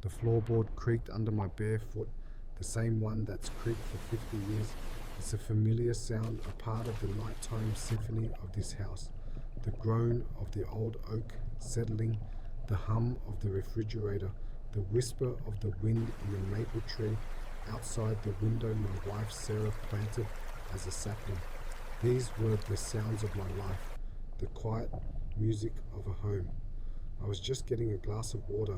The floorboard creaked under my bare foot, the same one that's creaked for 50 years. It's a familiar sound, a part of the nighttime symphony of this house. The groan of the old oak settling, the hum of the refrigerator, the whisper of the wind in the maple tree outside the window my wife Sarah planted as a sapling. These were the sounds of my life, the quiet music of a home. I was just getting a glass of water,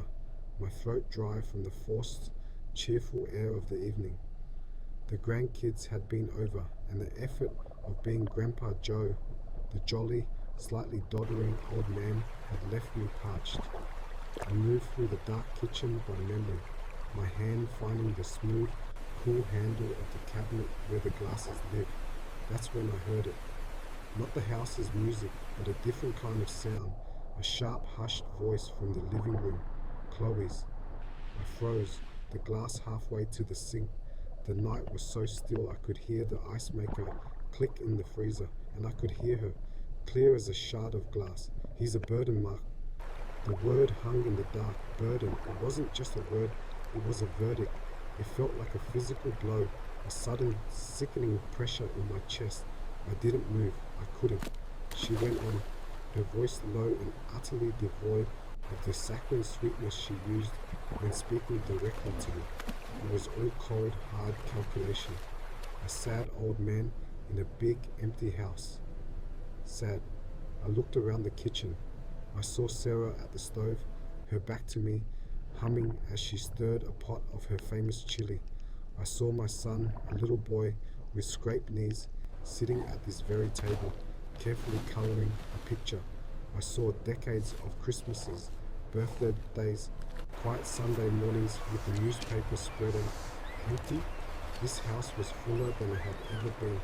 my throat dry from the forced, cheerful air of the evening. The grandkids had been over, and the effort of being Grandpa Joe, the jolly, slightly doddering old man, had left me parched. I moved through the dark kitchen by memory, my hand finding the smooth, cool handle of the cabinet where the glasses live. That's when I heard it. Not the house's music, but a different kind of sound, a sharp, hushed voice from the living room, Chloe's. I froze, the glass halfway to the sink. The night was so still I could hear the ice maker click in the freezer, and I could hear her, clear as a shard of glass. He's a burden, Mark. The word hung in the dark, burden. It wasn't just a word, it was a verdict. It felt like a physical blow, a sudden, sickening pressure in my chest. I didn't move, I couldn't. She went on, her voice low and utterly devoid of the saccharine sweetness she used when speaking directly to me. It was all cold, hard calculation. A sad old man in a big, empty house. Sad. I looked around the kitchen. I saw Sarah at the stove, her back to me, humming as she stirred a pot of her famous chili. I saw my son, a little boy with scraped knees, sitting at this very table, carefully coloring a picture. I saw decades of Christmases, birthdays, quiet Sunday mornings with the newspaper spread out. Empty? This house was fuller than it had ever been,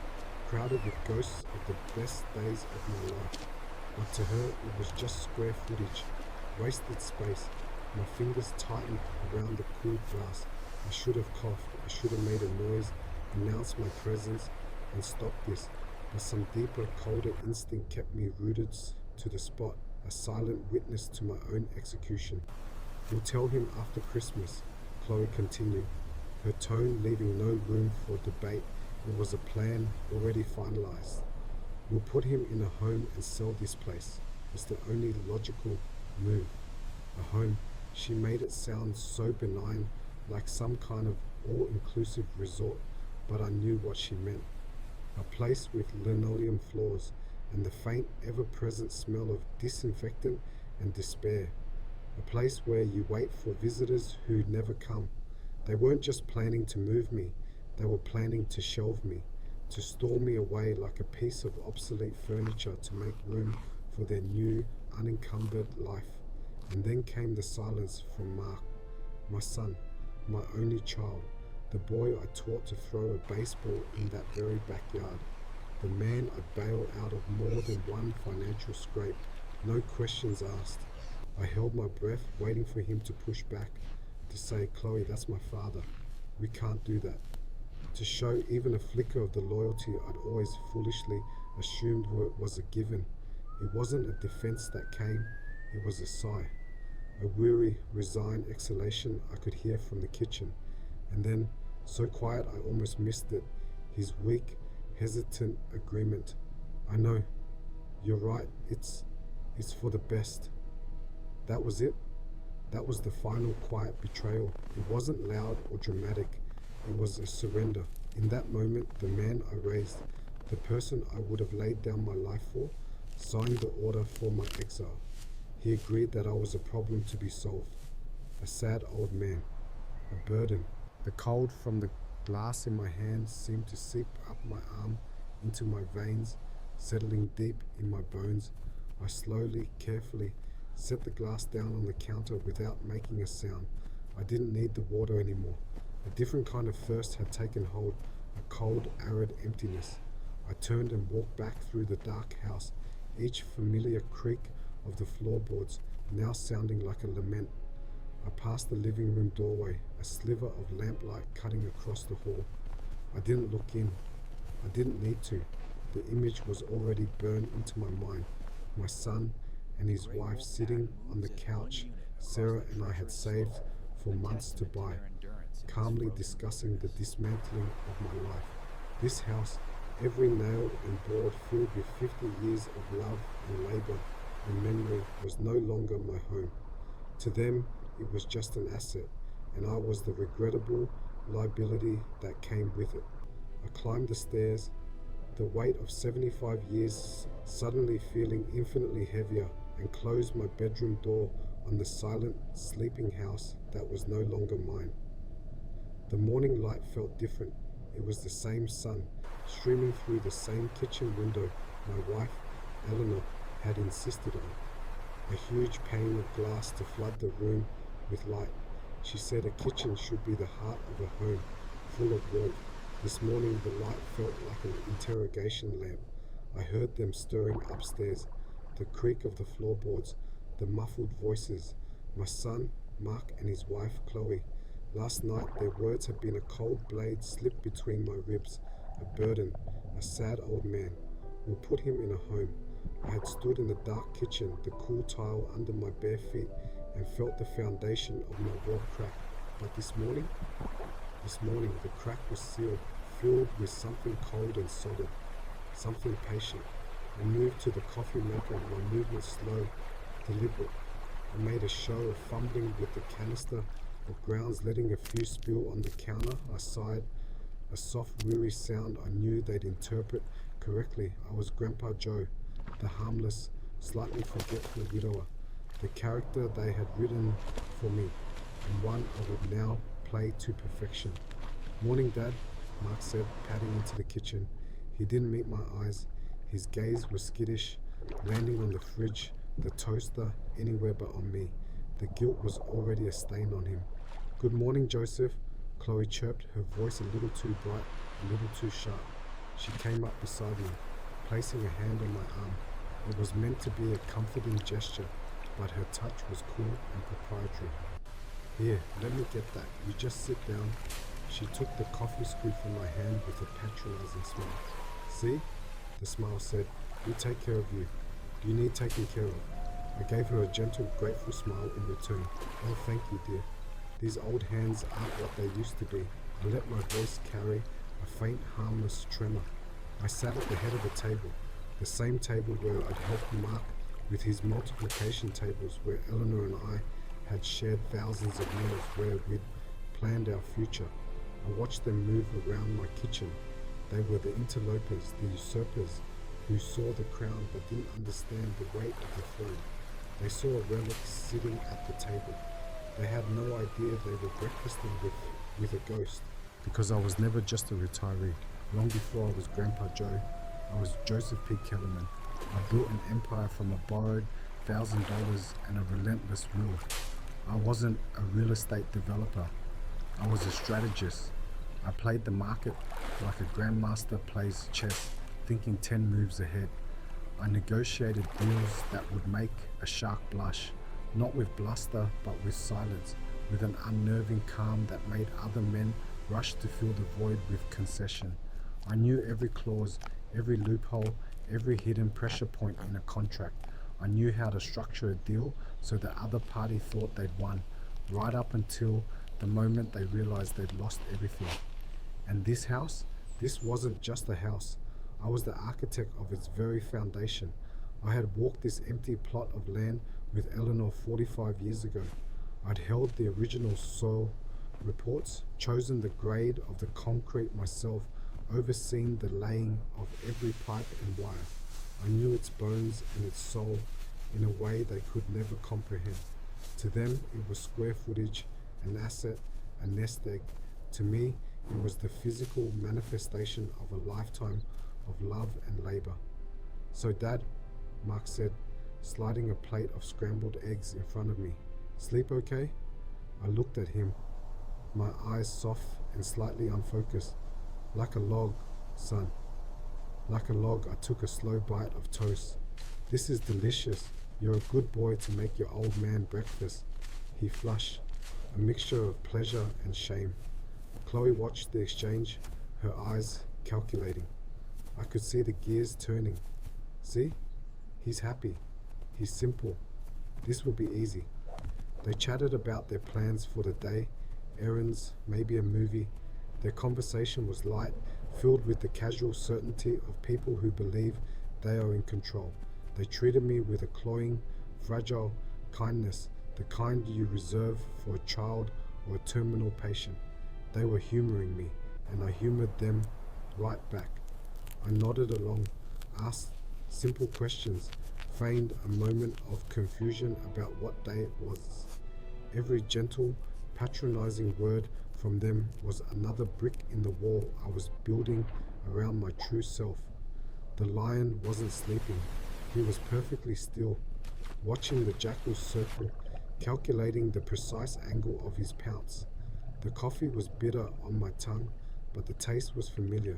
crowded with ghosts of the best days of my life. But to her, it was just square footage, wasted space. My fingers tightened around the cool glass. I should have coughed, I should have made a noise, announced my presence, and stopped this. But some deeper, colder instinct kept me rooted to the spot, a silent witness to my own execution. We'll tell him after Christmas, Chloe continued, her tone leaving no room for debate. It was a plan already finalized. We'll put him in a home and sell this place. It's the only logical move. A home. She made it sound so benign, like some kind of all-inclusive resort, but I knew what she meant. A place with linoleum floors and the faint, ever-present smell of disinfectant and despair. A place where you wait for visitors who never come. They weren't just planning to move me, they were planning to shelve me, to store me away like a piece of obsolete furniture to make room for their new, unencumbered life. And then came the silence from Mark, my son, my only child, the boy I taught to throw a baseball in that very backyard, the man I'd bail out of more than one financial scrape, no questions asked. I held my breath, waiting for him to push back, to say, Chloe, that's my father. We can't do that. To show even a flicker of the loyalty I'd always foolishly assumed was a given. It wasn't a defense that came, it was a sigh. A weary, resigned exhalation I could hear from the kitchen. And then, so quiet I almost missed it, his weak, hesitant agreement. I know, you're right, it's for the best. That was it. That was the final quiet betrayal. It wasn't loud or dramatic. It was a surrender. In that moment, the man I raised, the person I would have laid down my life for, signed the order for my exile. He agreed that I was a problem to be solved. A sad old man. A burden. The cold from the glass in my hands seemed to seep up my arm into my veins, settling deep in my bones. I slowly, carefully, set the glass down on the counter without making a sound. I didn't need the water anymore. A different kind of thirst had taken hold, a cold, arid emptiness. I turned and walked back through the dark house, each familiar creak of the floorboards now sounding like a lament. I passed the living room doorway, a sliver of lamplight cutting across the hall. I didn't look in. I didn't need to. The image was already burned into my mind. My son and his wife sitting on the couch Sarah and I had saved for months to buy, calmly discussing the dismantling of my life. This house, every nail and board filled with 50 years of love and labor and memory, was no longer my home. To them, it was just an asset, and I was the regrettable liability that came with it. I climbed the stairs, the weight of 75 years suddenly feeling infinitely heavier, and closed my bedroom door on the silent, sleeping house that was no longer mine. The morning light felt different. It was the same sun, streaming through the same kitchen window my wife, Eleanor, had insisted on. A huge pane of glass to flood the room with light. She said a kitchen should be the heart of a home, full of warmth. This morning the light felt like an interrogation lamp. I heard them stirring upstairs, the creak of the floorboards, the muffled voices. My son, Mark, and his wife, Chloe. Last night their words had been a cold blade slipped between my ribs, a burden, a sad old man. We'll put him in a home. I had stood in the dark kitchen, the cool tile under my bare feet, and felt the foundation of my world crack. But this morning, the crack was sealed, filled with something cold and solid, something patient. I moved to the coffee maker, my movement slow, deliberate. I made a show of fumbling with the canister of grounds, letting a few spill on the counter. I sighed, a soft, weary sound I knew they'd interpret correctly. I was Grandpa Joe, the harmless, slightly forgetful widower, the character they had written for me, and one I would now play to perfection. Morning, Dad, Mark said, padding into the kitchen. He didn't meet my eyes. His gaze was skittish, landing on the fridge, the toaster, anywhere but on me. The guilt was already a stain on him. Good morning, Joseph, Chloe chirped, her voice a little too bright, a little too sharp. She came up beside me, placing a hand on my arm. It was meant to be a comforting gesture, but her touch was cool and proprietary. Here, let me get that. You just sit down. She took the coffee scoop from my hand with a patronizing smile. See? The smile said, we take care of you. You need taking care of. I gave her a gentle, grateful smile in return. Oh, thank you, dear. These old hands aren't what they used to be. I let my voice carry a faint, harmless tremor. I sat at the head of the table, the same table where I'd helped Mark with his multiplication tables, where Eleanor and I had shared thousands of meals, where we'd planned our future. I watched them move around my kitchen. They were the interlopers, the usurpers, who saw the crown but didn't understand the weight of the throne. They saw a relic sitting at the table. They had no idea they were breakfasting with a ghost. Because I was never just a retiree. Long before I was Grandpa Joe, I was Joseph P. Kellerman. I built an empire from a borrowed $1,000 and a relentless will. I wasn't a real estate developer. I was a strategist. I played the market like a grandmaster plays chess, thinking 10 moves ahead. I negotiated deals that would make a shark blush, not with bluster, but with silence, with an unnerving calm that made other men rush to fill the void with concession. I knew every clause, every loophole, every hidden pressure point in a contract. I knew how to structure a deal so the other party thought they'd won, right up until the moment they realized they'd lost everything. And this house, this wasn't just a house. I was the architect of its very foundation. I had walked this empty plot of land with Eleanor 45 years ago. I'd held the original soil reports, chosen the grade of the concrete myself, overseen the laying of every pipe and wire. I knew its bones and its soul in a way they could never comprehend. To them, it was square footage, an asset, a nest egg. To me, it was the physical manifestation of a lifetime of love and labor. So, Dad, Mark said, sliding a plate of scrambled eggs in front of me. Sleep okay? I looked at him, my eyes soft and slightly unfocused. Like a log, son. Like a log, I took a slow bite of toast. This is delicious. You're a good boy to make your old man breakfast. He flushed, a mixture of pleasure and shame. Chloe watched the exchange, her eyes calculating. I could see the gears turning. See? He's happy. He's simple. This will be easy. They chatted about their plans for the day, errands, maybe a movie. Their conversation was light, filled with the casual certainty of people who believe they are in control. They treated me with a cloying, fragile kindness, the kind you reserve for a child or a terminal patient. They were humoring me, and I humored them right back. I nodded along, asked simple questions, feigned a moment of confusion about what day it was. Every gentle, patronizing word from them was another brick in the wall I was building around my true self. The lion wasn't sleeping. He was perfectly still, watching the jackals circle, calculating the precise angle of his pounce. The coffee was bitter on my tongue, but the taste was familiar.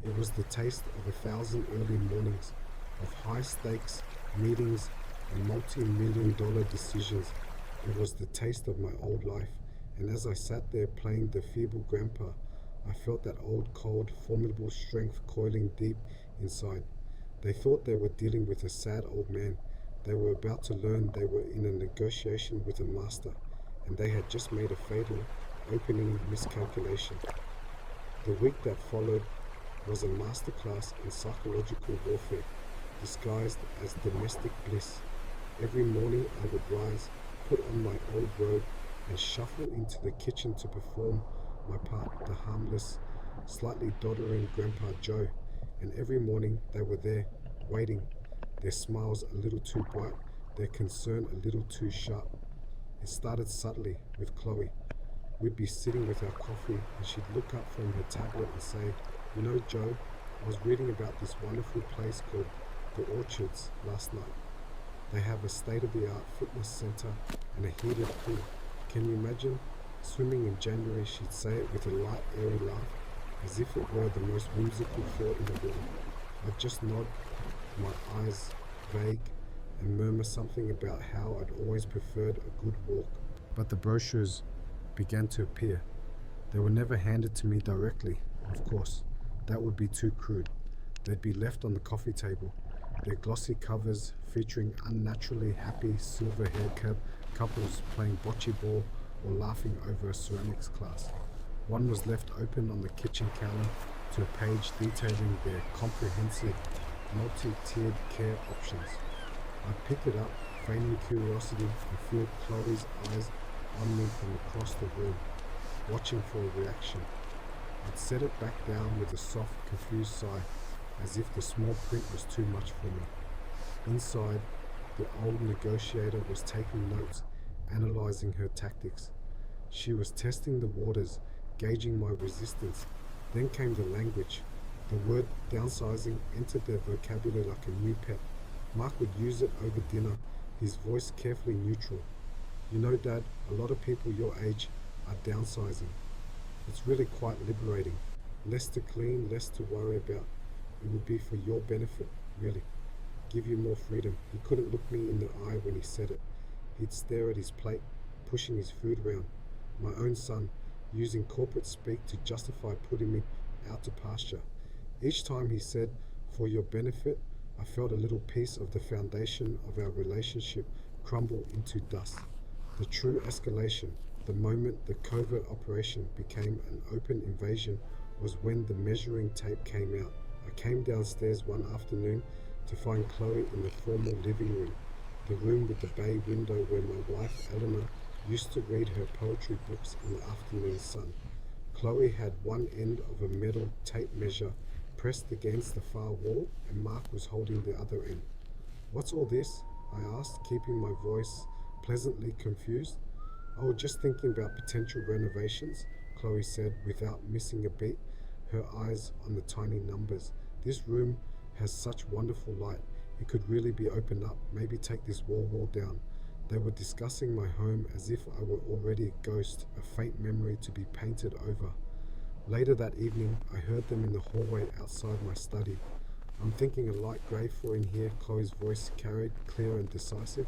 It was the taste of 1,000 early mornings, of high-stakes meetings and multi-million-dollar decisions. It was the taste of my old life, and as I sat there playing the feeble grandpa, I felt that old, cold, formidable strength coiling deep inside. They thought they were dealing with a sad old man. They were about to learn they were in a negotiation with a master, and they had just made a fatal opening miscalculation. The week that followed was a masterclass in psychological warfare, disguised as domestic bliss. Every morning I would rise, put on my old robe, and shuffle into the kitchen to perform my part, the harmless, slightly doddering Grandpa Joe. And every morning they were there, waiting, their smiles a little too bright, their concern a little too sharp. It started subtly with Chloe. We'd be sitting with our coffee, and she'd look up from her tablet and say, "You know, Joe, I was reading about this wonderful place called the Orchards last night. They have a state-of-the-art fitness center and a heated pool. Can you imagine?" Swimming in January, she'd say it with a light, airy laugh, as if it were the most whimsical thought in the world. I'd just nod, my eyes vague, and murmur something about how I'd always preferred a good walk. But the brochures began to appear. They were never handed to me directly, of course. That would be too crude. They'd be left on the coffee table, their glossy covers featuring unnaturally happy silver-haired couples playing bocce ball or laughing over a ceramics class. One was left open on the kitchen counter to a page detailing their comprehensive, multi-tiered care options. I picked it up, feigning curiosity, and feel Chloe's eyes on me from across the room, watching for a reaction. I'd set it back down with a soft, confused sigh, as if the small print was too much for me. Inside, the old negotiator was taking notes, analyzing her tactics. She was testing the waters, gauging my resistance. Then came the language. The word downsizing entered their vocabulary like a new pet. Mark would use it over dinner, his voice carefully neutral. "You know, Dad, a lot of people your age are downsizing. It's really quite liberating. Less to clean, less to worry about. It would be for your benefit, really. Give you more freedom." He couldn't look me in the eye when he said it. He'd stare at his plate, pushing his food around. My own son, using corporate speak to justify putting me out to pasture. Each time he said, "for your benefit," I felt a little piece of the foundation of our relationship crumble into dust. The true escalation, the moment the covert operation became an open invasion, was when the measuring tape came out. I came downstairs one afternoon to find Chloe in the formal living room, the room with the bay window where my wife Eleanor used to read her poetry books in the afternoon sun. Chloe had one end of a metal tape measure pressed against the far wall, and Mark was holding the other end. "What's all this?" I asked, keeping my voice pleasantly confused. "Oh, just thinking about potential renovations," Chloe said without missing a beat, her eyes on the tiny numbers. "This room has such wonderful light. It could really be opened up, maybe take this wall down." They were discussing my home as if I were already a ghost, a faint memory to be painted over. Later that evening, I heard them in the hallway outside my study. "I'm thinking a light grey for in here," Chloe's voice carried, clear and decisive.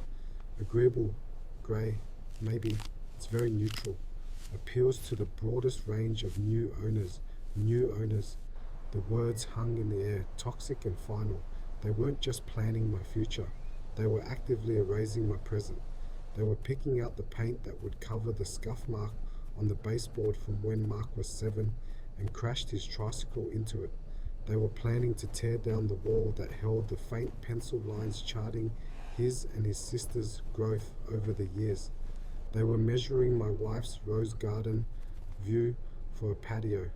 "Agreeable grey, maybe. It's very neutral. Appeals to the broadest range of new owners. New owners." The words hung in the air, toxic and final. They weren't just planning my future. They were actively erasing my present. They were picking out the paint that would cover the scuff mark on the baseboard from when Mark was 7 and crashed his tricycle into it. They were planning to tear down the wall that held the faint pencil lines charting his and his sister's growth over the years. They were measuring my wife's rose garden view for a patio.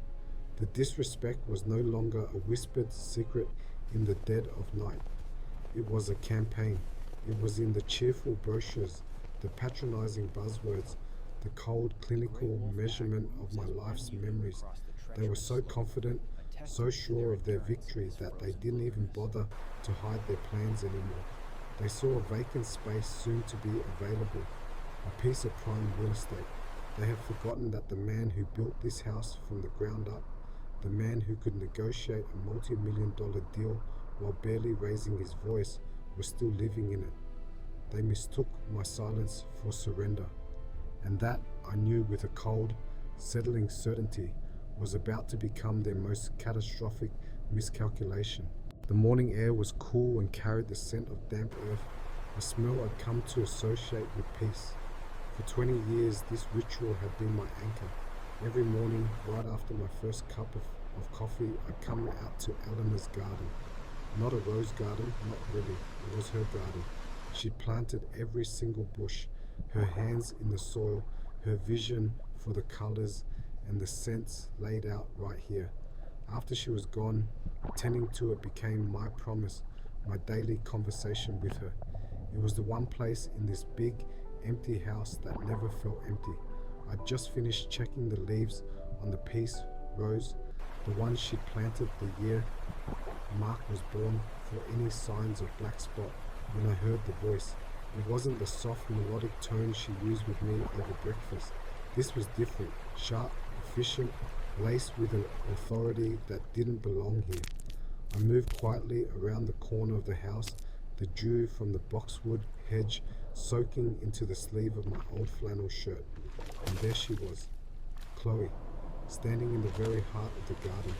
The disrespect was no longer a whispered secret in the dead of night. It was a campaign. It was in the cheerful brochures, the patronizing buzzwords, the cold clinical measurement of my life's memories. They were so confident, so sure of their victory that they didn't even bother to hide their plans anymore. They saw a vacant space soon to be available, a piece of prime real estate. They had forgotten that the man who built this house from the ground up, the man who could negotiate a multi-million-dollar deal while barely raising his voice, was still living in it. They mistook my silence for surrender, and that, I knew with a cold, settling certainty, was about to become their most catastrophic miscalculation. The morning air was cool and carried the scent of damp earth, a smell I'd come to associate with peace. For 20 years, this ritual had been my anchor. Every morning, right after my first cup of coffee, I'd come out to Eleanor's garden. Not a rose garden, not really. It was her garden. She'd planted every single bush, her hands in the soil, her vision for the colors and the scents laid out right here. After she was gone, tending to it became my promise, my daily conversation with her. It was the one place in this big, empty house that never felt empty. I'd just finished checking the leaves on the peace rose, the one she'd planted the year Mark was born, for any signs of black spot when I heard the voice. It wasn't the soft melodic tone she used with me over breakfast. This was different, sharp, efficient, laced with an authority that didn't belong here. I moved quietly around the corner of the house, the dew from the boxwood hedge soaking into the sleeve of my old flannel shirt. And there she was, Chloe, standing in the very heart of the garden,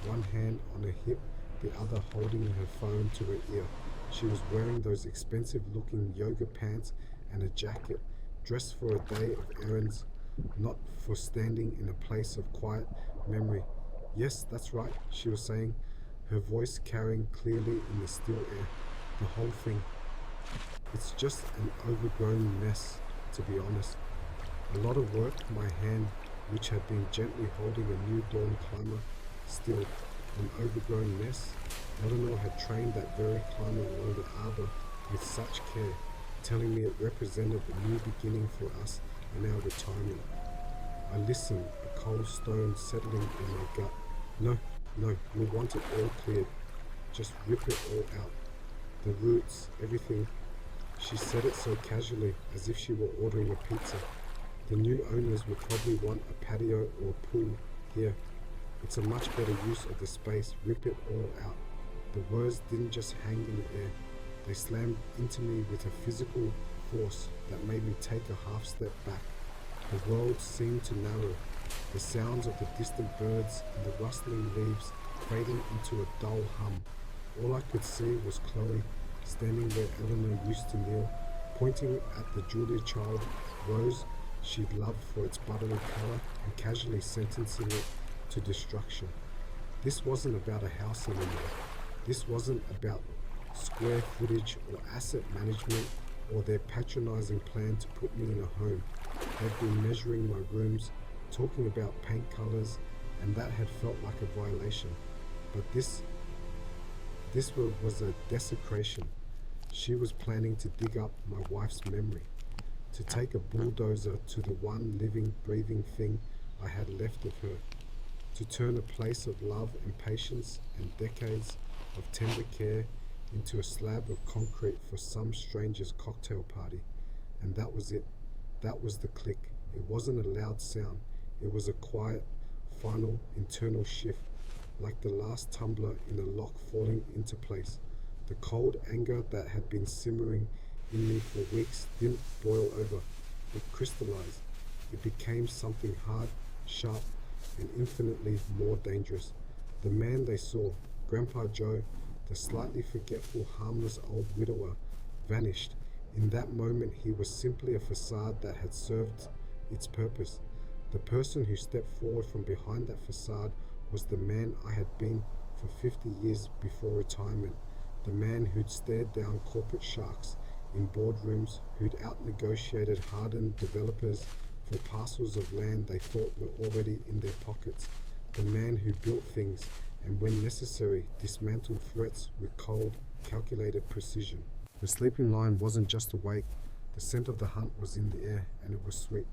one hand on her hip, the other holding her phone to her ear. She was wearing those expensive-looking yoga pants and a jacket, dressed for a day of errands, not for standing in a place of quiet memory. Yes, that's right, she was saying, her voice carrying clearly in the still air. The whole thing. It's just an overgrown mess, to be honest. A lot of work, my hand, which had been gently holding a new dawn climber, still an overgrown mess. Eleanor had trained that very climber along the arbor with such care, telling me it represented a new beginning for us in our retirement. I listened, a cold stone settling in my gut. No, we want it all cleared. Just rip it all out. The roots, everything. She said it so casually, as if she were ordering a pizza. The new owners would probably want a patio or a pool here. It's a much better use of the space. Rip it all out. The words didn't just hang in the air. They slammed into me with a physical force that made me take a half step back. The world seemed to narrow, the sounds of the distant birds and the rustling leaves fading into a dull hum. All I could see was Chloe, standing where Eleanor used to kneel, pointing at the Julia Child rose she'd loved for its buttery color and casually sentencing it to destruction. This wasn't about a house anymore. This wasn't about square footage or asset management or their patronizing plan to put me in a home. They'd been measuring my rooms, talking about paint colors, and that had felt like a violation. But this was a desecration. She was planning to dig up my wife's memory, to take a bulldozer to the one living, breathing thing I had left of her, to turn a place of love and patience and decades of tender care into a slab of concrete for some stranger's cocktail party. And that was it. That was the click. It wasn't a loud sound. It was a quiet, final, internal shift, like the last tumbler in a lock falling into place. The cold anger that had been simmering in me for weeks didn't boil over. It crystallized. It became something hard, sharp, and infinitely more dangerous. The man they saw, Grandpa Joe, the slightly forgetful, harmless old widower, vanished In that moment, he was simply a facade that had served its purpose. The person who stepped forward from behind that facade was the man I had been for 50 years before retirement, the man who'd stared down corporate sharks in boardrooms, who'd out-negotiated hardened developers for parcels of land they thought were already in their pockets, the man who built things and, when necessary, dismantled threats with cold, calculated precision. The sleeping lion wasn't just awake. The scent of the hunt was in the air, and it was sweet.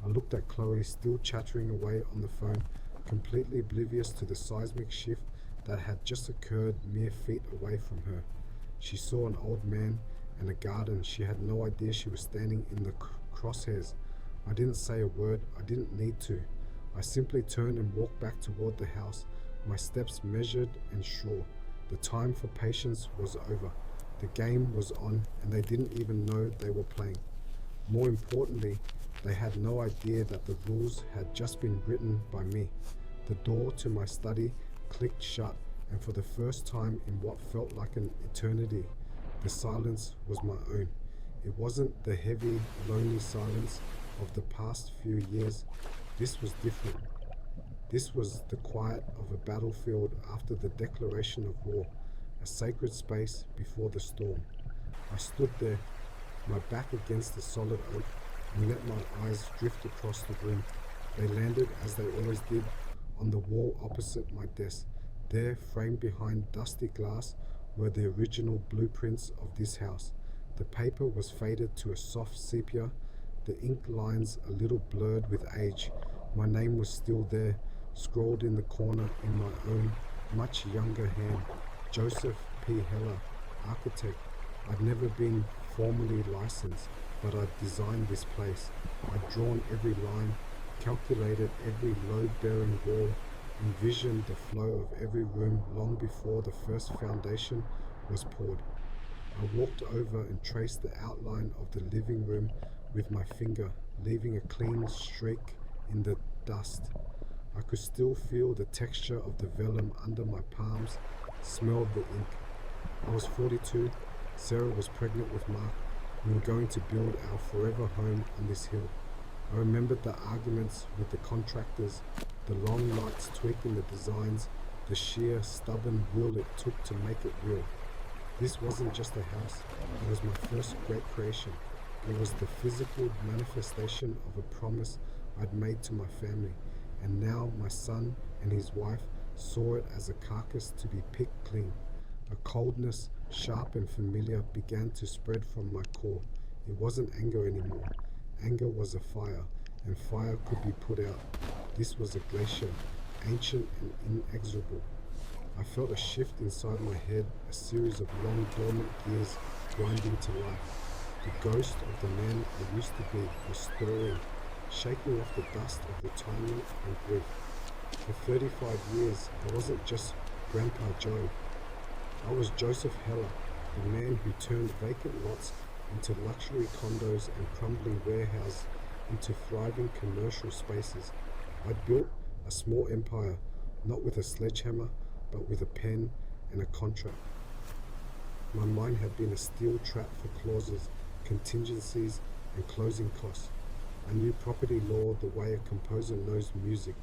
I looked at Chloe, still chattering away on the phone, completely oblivious to the seismic shift that had just occurred mere feet away from her. She saw an old man and a garden. She had no idea she was standing in the crosshairs. I didn't say a word. I didn't need to. I simply turned and walked back toward the house, my steps measured and sure. The time for patience was over. The game was on, and they didn't even know they were playing. More importantly, they had no idea that the rules had just been written by me. The door to my study clicked shut, and for the first time in what felt like an eternity, the silence was my own. It wasn't the heavy, lonely silence of the past few years. This was different. This was the quiet of a battlefield after the declaration of war, a sacred space before the storm. I stood there, my back against the solid oak, and let my eyes drift across the room. They landed, as they always did, on the wall opposite my desk. There, framed behind dusty glass, were the original blueprints of this house. The paper was faded to a soft sepia, the ink lines a little blurred with age. My name was still there, scrawled in the corner in my own, much younger hand. Joseph P. Heller, architect. I'd never been formally licensed, but I'd designed this place. I'd drawn every line, calculated every load-bearing wall, envisioned the flow of every room long before the first foundation was poured. I walked over and traced the outline of the living room with my finger, leaving a clean streak in the dust. I could still feel the texture of the vellum under my palms, smelled the ink. I was 42, Sarah was pregnant with Mark. We were going to build our forever home on this hill. I remembered the arguments with the contractors, the long nights tweaking the designs, the sheer, stubborn will it took to make it real. This wasn't just a house, it was my first great creation. It was the physical manifestation of a promise I'd made to my family, and now my son and his wife saw it as a carcass to be picked clean. A coldness, sharp and familiar, began to spread from my core. It wasn't anger anymore. Anger was a fire, and fire could be put out. This was a glacier, ancient and inexorable. I felt a shift inside my head, a series of long dormant gears grinding to life. The ghost of the man I used to be was stirring, shaking off the dust of retirement and grief. For 35 years, I wasn't just Grandpa Joe. I was Joseph Heller, the man who turned vacant lots into luxury condos and crumbling warehouses into thriving commercial spaces. I'd built a small empire, not with a sledgehammer, but with a pen and a contract. My mind had been a steel trap for clauses, contingencies, and closing costs. I knew property law the way a composer knows music.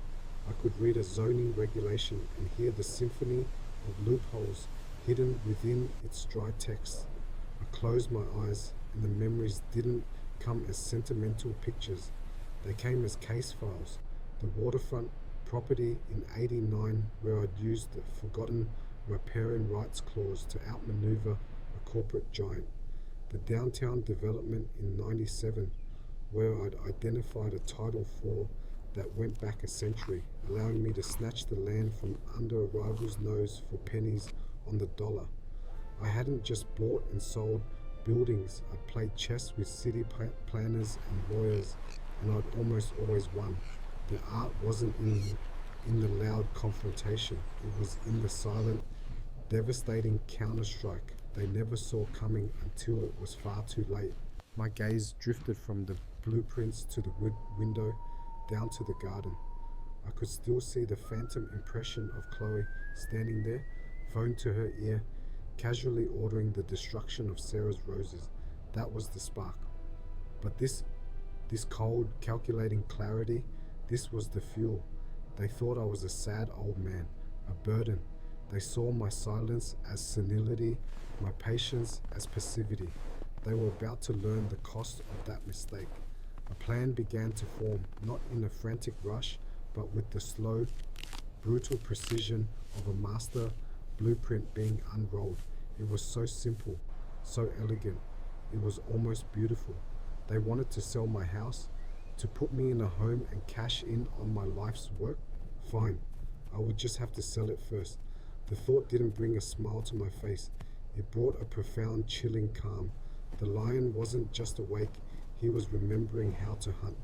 I could read a zoning regulation and hear the symphony of loopholes hidden within its dry text. I closed my eyes, and the memories didn't come as sentimental pictures. They came as case files. The waterfront property in '89, where I'd used the forgotten riparian rights clause to outmaneuver a corporate giant. The downtown development in '97, where I'd identified a Title IV that went back a century, allowing me to snatch the land from under a rival's nose for pennies on the dollar. I hadn't just bought and sold buildings. I'd played chess with city planners and lawyers, and I'd almost always won. The art wasn't in the loud confrontation. It was in the silent, devastating counterstrike they never saw coming until it was far too late. My gaze drifted from the blueprints to the window, down to the garden. I could still see the phantom impression of Chloe standing there, phone to her ear, casually ordering the destruction of Sarah's roses. That was the spark. But this cold, calculating clarity, this was the fuel. They thought I was a sad old man, a burden. They saw my silence as senility, my patience as passivity. They were about to learn the cost of that mistake. A plan began to form, not in a frantic rush, but with the slow, brutal precision of a master blueprint being unrolled. It was so simple, so elegant. It was almost beautiful. They wanted to sell my house, to put me in a home and cash in on my life's work. Fine, I would just have to sell it first. The thought didn't bring a smile to my face. It brought a profound, chilling calm. The lion wasn't just awake, he was remembering how to hunt.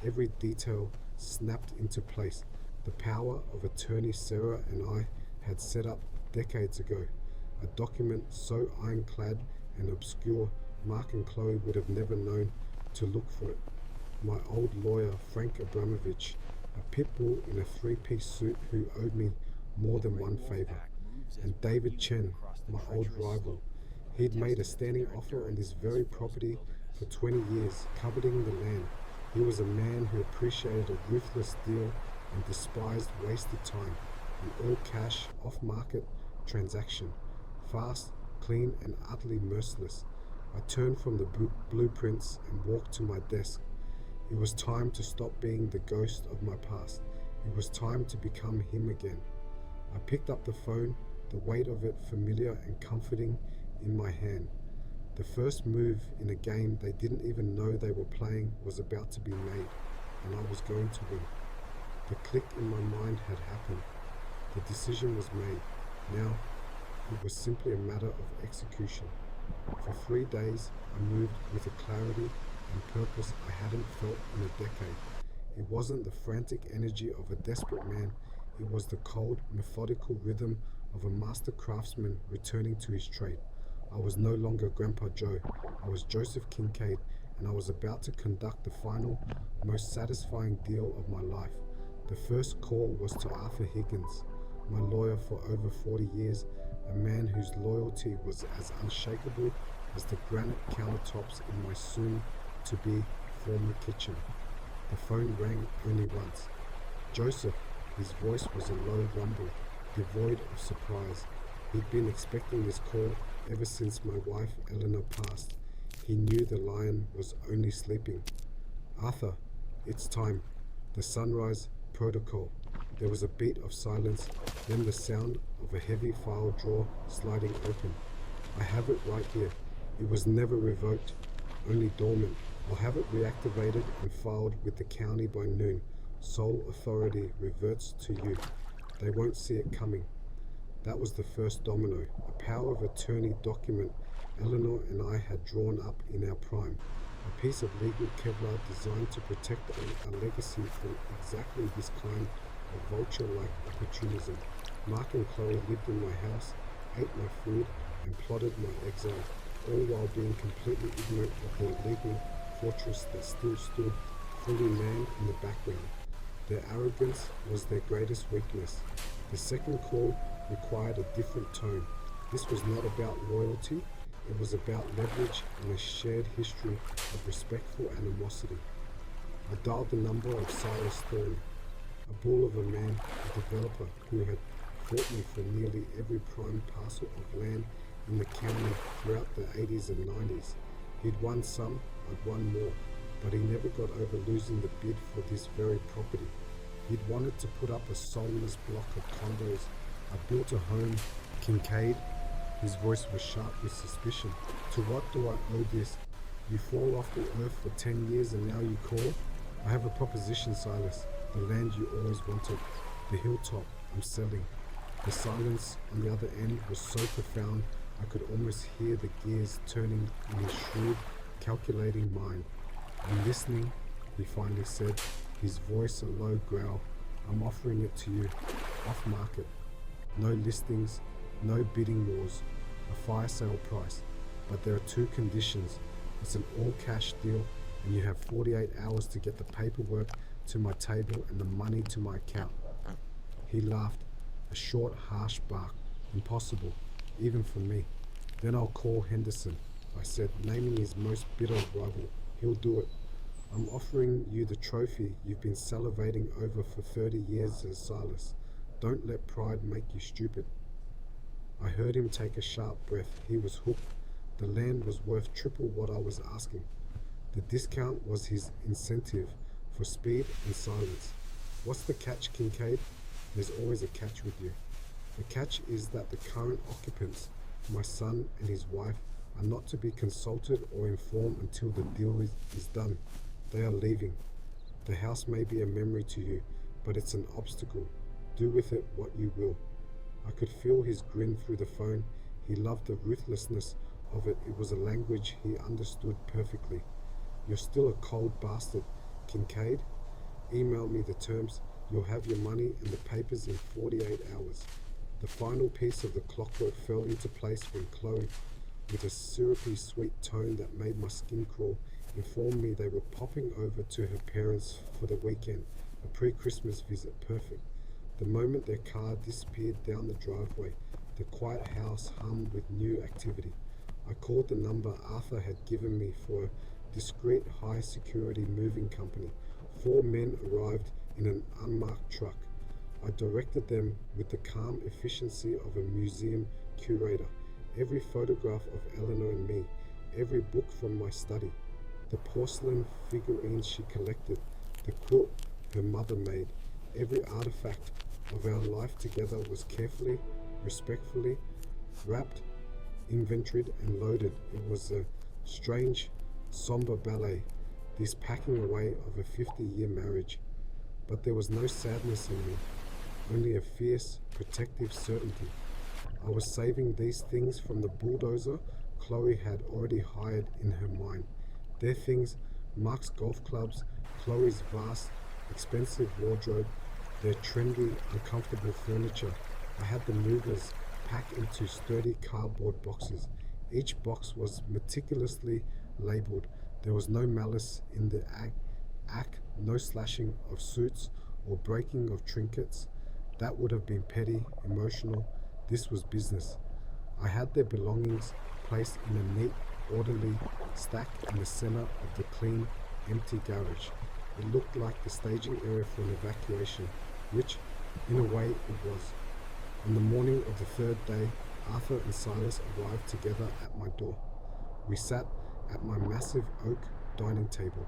Every detail snapped into place. The power of attorney Sarah and I had set up decades ago. A document so ironclad and obscure, Mark and Chloe would have never known to look for it. My old lawyer, Frank Abramovich, a pit bull in a three-piece suit who owed me more than one favor. And David Chen, my old rival. He'd made a standing offer on this very property for 20 years, coveting the land. He was a man who appreciated a ruthless deal and despised wasted time. An all-cash, off-market transaction. Fast, clean, and utterly merciless. I turned from the blueprints and walked to my desk. It was time to stop being the ghost of my past. It was time to become him again. I picked up the phone, the weight of it familiar and comforting in my hand. The first move in a game they didn't even know they were playing was about to be made, and I was going to win. The click in my mind had happened. The decision was made. Now, it was simply a matter of execution. For 3 days, I moved with a clarity and purpose I hadn't felt in a decade. It wasn't the frantic energy of a desperate man. It was the cold, methodical rhythm of a master craftsman returning to his trade. I was no longer Grandpa Joe. I was Joseph Kincaid, and I was about to conduct the final, most satisfying deal of my life. The first call was to Arthur Higgins, my lawyer for over 40 years, a man whose loyalty was as unshakable as the granite countertops in my soon-to-be former kitchen. The phone rang only once. Joseph, his voice was a low rumble, devoid of surprise. He'd been expecting this call ever since my wife Eleanor passed. He knew the lion was only sleeping. Arthur, it's time. The sunrise protocol. There was a beat of silence, then the sound of a heavy file drawer sliding open. I have it right here. It was never revoked, only dormant. I'll have it reactivated and filed with the county by noon. Sole authority reverts to you. They won't see it coming. That was the first domino, a power of attorney document Eleanor and I had drawn up in our prime. A piece of legal Kevlar designed to protect a legacy from exactly this kind of vulture-like opportunism. Mark and Chloe lived in my house, ate my food, and plotted my exile, all while being completely ignorant of the legal fortress that still stood fully manned in the background. Their arrogance was their greatest weakness. The second call required a different tone. This was not about loyalty, it was about leverage and a shared history of respectful animosity. I dialed the number of Silas Thorne, a bull of a man, a developer who had fought me for nearly every prime parcel of land in the county throughout the 80s and 90s. He'd won some, I'd won more, but he never got over losing the bid for this very property. He'd wanted to put up a soulless block of condos. I built a home, Kincaid. His voice was sharp with suspicion. To what do I owe this? You fall off the earth for 10 years and now you call? I have a proposition, Silas. The land you always wanted. The hilltop I'm selling. The silence on the other end was so profound I could almost hear the gears turning in his shrewd, calculating mind. I'm listening, he finally said, his voice a low growl. I'm offering it to you, off market. No listings, no bidding wars, a fire sale price. But there are two conditions. It's an all-cash deal and you have 48 hours to get the paperwork to my table and the money to my account. He laughed, a short, harsh bark. Impossible, even for me. Then I'll call Henderson. I said, naming his most bitter rival. He'll do it. I'm offering you the trophy you've been salivating over for 30 years as Silas. Don't let pride make you stupid. I heard him take a sharp breath. He was hooked. The land was worth triple what I was asking. The discount was his incentive for speed and silence. What's the catch, Kincaid? There's always a catch with you. The catch is that the current occupants, my son and his wife, are not to be consulted or informed until the deal is done. They are leaving. The house may be a memory to you, but it's an obstacle. Do with it what you will. I could feel his grin through the phone. He loved the ruthlessness of it. It was a language he understood perfectly. You're still a cold bastard, Kincaid. Email me the terms. You'll have your money and the papers in 48 hours. The final piece of the clockwork fell into place when Chloe, with a syrupy sweet tone that made my skin crawl, informed me they were popping over to her parents for the weekend, a pre-Christmas visit. Perfect. The moment their car disappeared down the driveway, the quiet house hummed with new activity. I called the number Arthur had given me for a discreet high-security moving company. 4 men arrived in an unmarked truck. I directed them with the calm efficiency of a museum curator. Every photograph of Eleanor and me, every book from my study, the porcelain figurines she collected, the quilt her mother made, every artifact of our life together was carefully, respectfully wrapped, inventoried, and loaded. It was a strange, somber ballet, this packing away of a 50-year marriage. But there was no sadness in me, only a fierce, protective certainty. I was saving these things from the bulldozer Chloe had already hired in her mind. Their things, Mark's golf clubs, Chloe's vast, expensive wardrobe, their trendy, uncomfortable furniture. I had the movers packed into sturdy cardboard boxes. Each box was meticulously labeled. There was no malice in the act, no slashing of suits or breaking of trinkets. That would have been petty, emotional. This was business. I had their belongings placed in a neat, orderly stack in the center of the clean, empty garage. It looked like the staging area for an evacuation, which, in a way, it was. On the morning of the third day, Arthur and Silas arrived together at my door. We sat at my massive oak dining table,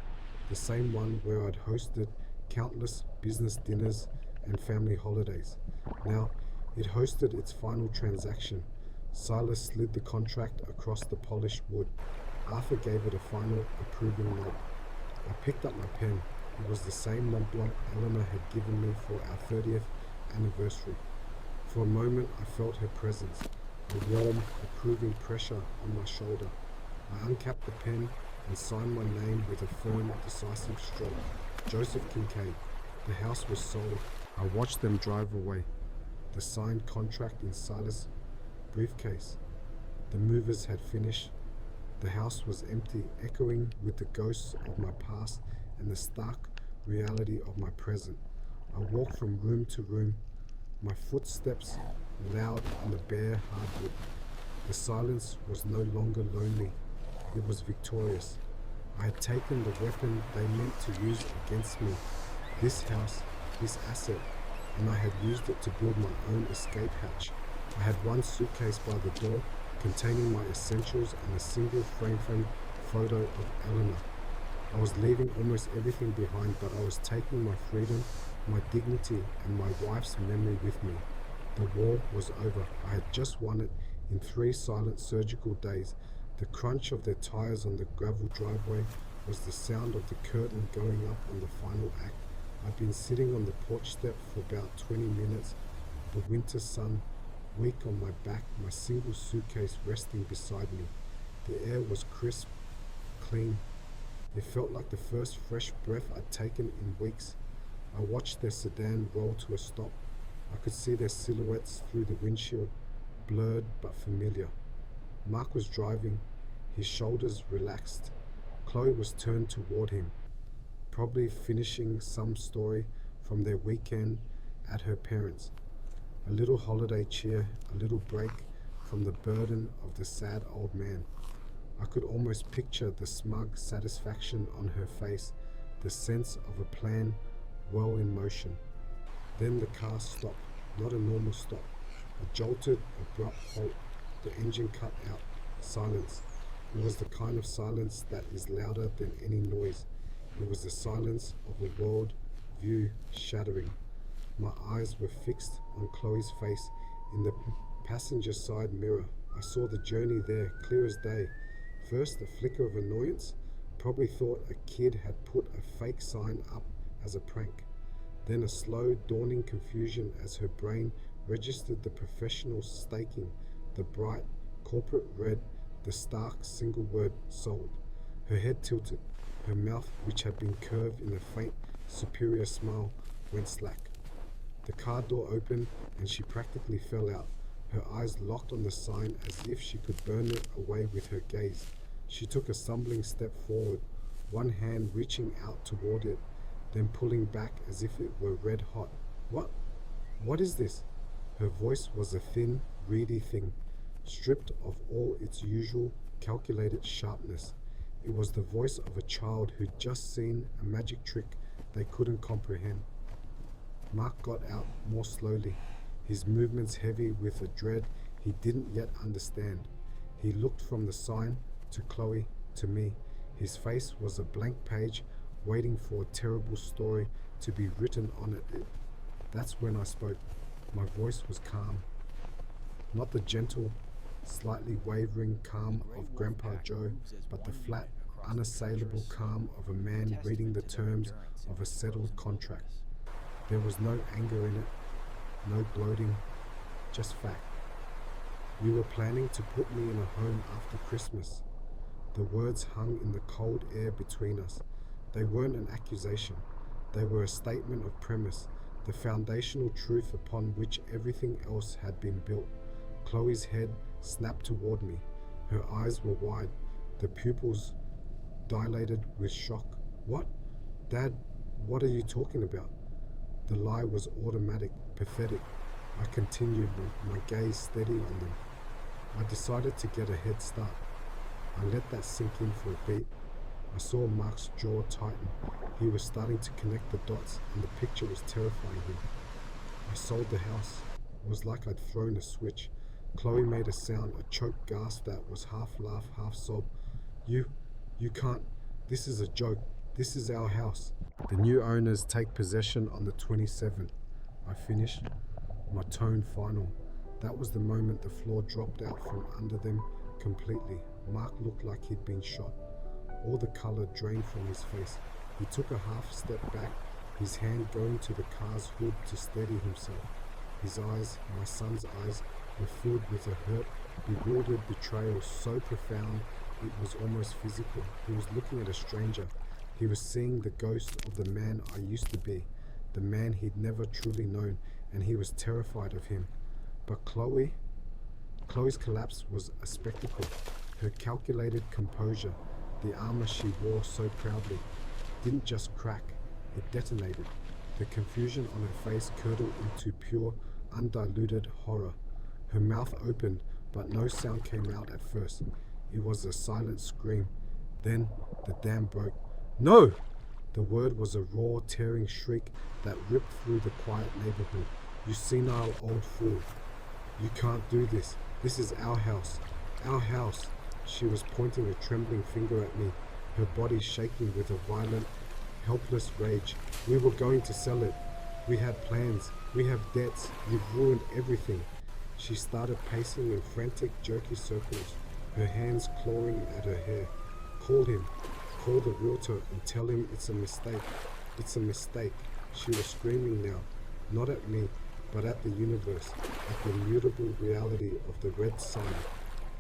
the same one where I'd hosted countless business dinners and family holidays. Now, it hosted its final transaction. Silas slid the contract across the polished wood. Arthur gave it a final approving nod. I picked up my pen. It was the same Mont Blanc Eleanor had given me for our 30th anniversary. For a moment I felt her presence, a warm, approving pressure on my shoulder. I uncapped the pen and signed my name with a firm, decisive stroke. Joseph Kincaid. The house was sold. I watched them drive away, the signed contract in Silas' briefcase. The movers had finished. The house was empty, echoing with the ghosts of my past and the stark reality of my present. I walked from room to room, my footsteps loud on the bare hardwood. The silence was no longer lonely, it was victorious. I had taken the weapon they meant to use against me, this house, this asset, and I had used it to build my own escape hatch. I had one suitcase by the door containing my essentials and a single frame photo of Eleanor. I was leaving almost everything behind, but I was taking my freedom, my dignity, and my wife's memory with me. The war was over. I had just won it in 3 silent surgical days. The crunch of their tires on the gravel driveway was the sound of the curtain going up on the final act. I'd been sitting on the porch step for about 20 minutes, the winter sun weak on my back, my single suitcase resting beside me. The air was crisp, clean. It felt like the first fresh breath I'd taken in weeks. I watched their sedan roll to a stop. I could see their silhouettes through the windshield, blurred but familiar. Mark was driving, his shoulders relaxed. Chloe was turned toward him, probably finishing some story from their weekend at her parents'. A little holiday cheer, a little break from the burden of the sad old man. I could almost picture the smug satisfaction on her face, the sense of a plan well in motion. Then the car stopped, not a normal stop, a jolted, abrupt halt. The engine cut out. Silence. It was the kind of silence that is louder than any noise. It was the silence of a world view shattering. My eyes were fixed on Chloe's face in the passenger side mirror. I saw the journey there, clear as day. First, a flicker of annoyance. Probably thought a kid had put a fake sign up as a prank. Then a slow, dawning confusion as her brain registered the professional staking, the bright, corporate red, the stark single word sold. Her head tilted. Her mouth, which had been curved in a faint, superior smile, went slack. The car door opened and she practically fell out, her eyes locked on the sign as if she could burn it away with her gaze. She took a stumbling step forward, one hand reaching out toward it, then pulling back as if it were red hot. What is this? Her voice was a thin, reedy thing, stripped of all its usual calculated sharpness. It was the voice of a child who'd just seen a magic trick they couldn't comprehend. Mark got out more slowly, his movements heavy with a dread he didn't yet understand. He looked from the sign to Chloe to me. His face was a blank page waiting for a terrible story to be written on it. That's when I spoke. My voice was calm. Not the gentle, slightly wavering calm of Grandpa Joe, but the flat, unassailable calm of a man reading the terms of a settled contract. There was no anger in it, no gloating, just fact. You were planning to put me in a home after Christmas. The words hung in the cold air between us. They weren't an accusation. They were a statement of premise, the foundational truth upon which everything else had been built. Chloe's head snapped toward me. Her eyes were wide, the pupils dilated with shock. What? Dad, what are you talking about? The lie was automatic, pathetic. I continued, my gaze steady on them. I decided to get a head start. I let that sink in for a beat. I saw Mark's jaw tighten. He was starting to connect the dots, and the picture was terrifying him. I sold the house. It was like I'd thrown a switch. Chloe made a sound, a choked gasp that was half laugh, half sob. You can't. This is a joke. This is our house. The new owners take possession on the 27th. I finished, my tone final. That was the moment the floor dropped out from under them completely. Mark looked like he'd been shot. All the color drained from his face. He took a half step back, his hand going to the car's hood to steady himself. His eyes, my son's eyes, were filled with a hurt, bewildered betrayal so profound it was almost physical. He was looking at a stranger. He was seeing the ghost of the man I used to be, the man he'd never truly known, and he was terrified of him. But Chloe's collapse was a spectacle. Her calculated composure, the armor she wore so proudly, didn't just crack, it detonated. The confusion on her face curdled into pure, undiluted horror. Her mouth opened, but no sound came out at first. It was a silent scream. Then the dam broke. No! The word was a raw, tearing shriek that ripped through the quiet neighborhood. You senile old fool. You can't do this. This is our house. Our house. She was pointing a trembling finger at me, her body shaking with a violent, helpless rage. We were going to sell it. We had plans. We have debts. You've ruined everything. She started pacing in frantic, jerky circles, her hands clawing at her hair. Call him. Call the realtor and tell him it's a mistake. It's a mistake. She was screaming now, not at me, but at the universe, at the mutable reality of the red sun.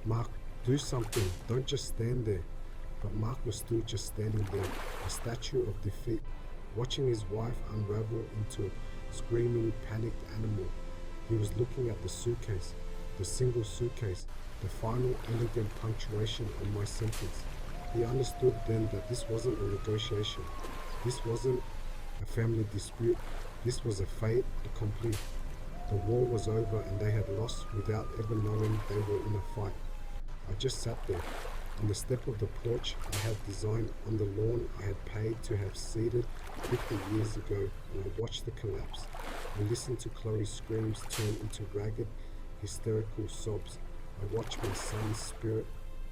Mark, do something. Don't just stand there. But Mark was still just standing there, a statue of defeat, watching his wife unravel into a screaming, panicked animal. He was looking at the suitcase, the single suitcase, the final elegant punctuation on my sentence. He understood then that this wasn't a negotiation. This wasn't a family dispute. This was a fait accompli. The war was over and they had lost without ever knowing they were in a fight. I just sat there, On the step of the porch I had designed on the lawn I had paid to have seeded 50 years ago, and I watched the collapse. I listened to Chloe's screams turn into ragged, hysterical sobs. I watched my son's spirit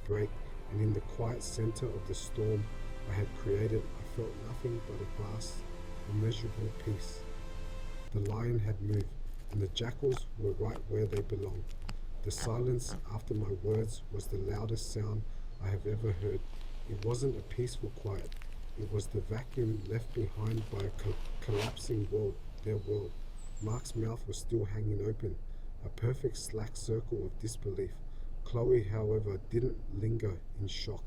break, and in the quiet center of the storm I had created, I felt nothing but a vast, immeasurable peace. The lion had moved, and the jackals were right where they belonged. The silence after my words was the loudest sound I have ever heard. It wasn't a peaceful quiet. It was the vacuum left behind by a collapsing world, their world. Mark's mouth was still hanging open, a perfect slack circle of disbelief. Chloe, however, didn't linger in shock.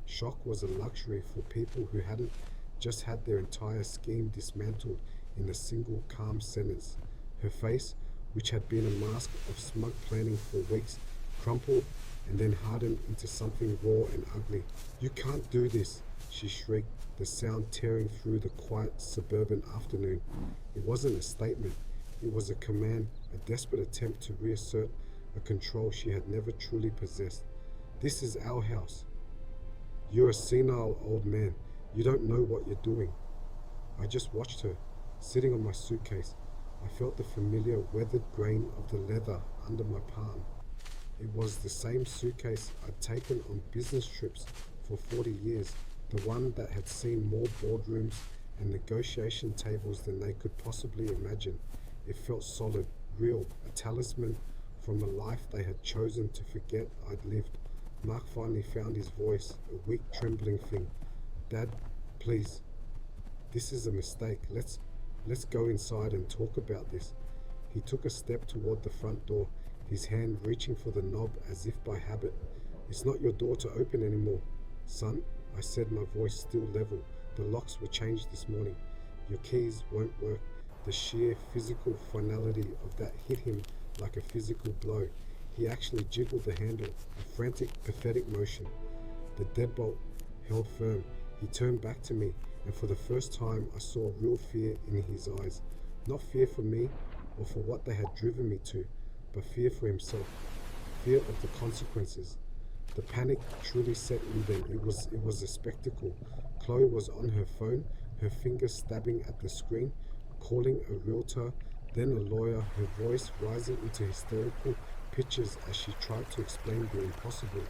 Shock was a luxury for people who hadn't just had their entire scheme dismantled in a single calm sentence. Her face, which had been a mask of smug planning for weeks, crumpled and then hardened into something raw and ugly. "You can't do this," she shrieked, the sound tearing through the quiet suburban afternoon. It wasn't a statement, it was a command, a desperate attempt to reassert a control she had never truly possessed. "This is our house. You're a senile old man. You don't know what you're doing." I just watched her, sitting on my suitcase. I felt the familiar weathered grain of the leather under my palm. It was the same suitcase I'd taken on business trips for 40 years, the one that had seen more boardrooms and negotiation tables than they could possibly imagine. It felt solid, real, a talisman from a life they had chosen to forget I'd lived. Mark finally found his voice, a weak, trembling thing. "Dad, please, this is a mistake. Let's go inside and talk about this." He took a step toward the front door, his hand reaching for the knob as if by habit. "It's not your door to open anymore, son," I said, my voice still level. "The locks were changed this morning. Your keys won't work." The sheer physical finality of that hit him like a physical blow. He actually jiggled the handle, a frantic, pathetic motion. The deadbolt held firm. He turned back to me, and for the first time I saw real fear in his eyes. Not fear for me or for what they had driven me to, but fear for himself. Fear of the consequences. The panic truly set in then. It was a spectacle. Chloe was on her phone, her fingers stabbing at the screen, calling a realtor, then a lawyer, her voice rising into hysterical pitches as she tried to explain the impossible.